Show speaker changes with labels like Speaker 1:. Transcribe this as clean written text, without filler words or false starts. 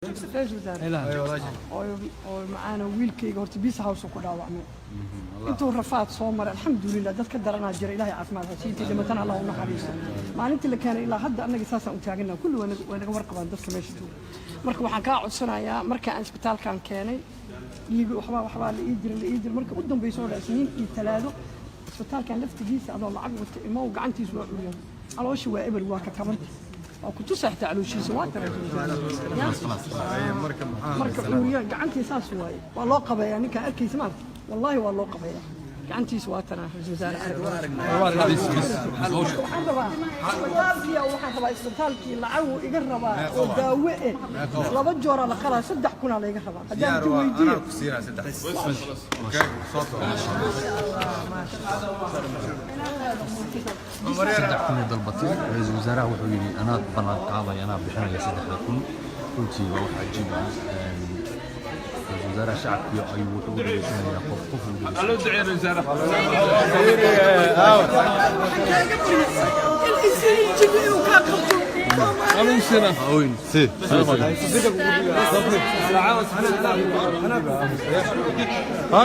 Speaker 1: رئيس وزراء ومعانا ويلكيga horta bis house ku dhaawacmay intuu rafaad soo maray alxamdulillaah dadka daranaa jira ilaahay caafimaad ha siiyo dhimatana Allah u naxariisto maalintii la keenay ilaa hadda anaga saasaan u taaganaa kullu way naga warqabaan dadka meesha jooga marka waxaan ka codsanayaa marka aan isbitaalkan keenay iigu waxba la ii diray marka u dambeeyay soo dhaasniin iyo talaado isbitaalkan laftigiisa adoo lacag wata imoo gacantiisa waa uriyay calooshi waa eber waa ka tabarti كنت صحت على شيء سوات مركب أوريان قعنتي ساس واي والله قبا يعني كأكيد سمعت والله والله قبا قعنتي سواتنا الوزارة حالتي أو واحد تبع استبتالكي العو يقربا وداوئه لابد جورا لقلا صدح كنا على يقربا قدام تويجي
Speaker 2: أنا كسيرة صدح أوكي صوت
Speaker 3: صدح كنا ضربتي رئيس الوزراء وحولي أنا بلغ قاضي أنا بحنا صدح كن قلت وروح عجيب الوزراء شعب أي وحول يسمى قف
Speaker 2: ألو دعي الوزراء أنا سنة
Speaker 3: وين سي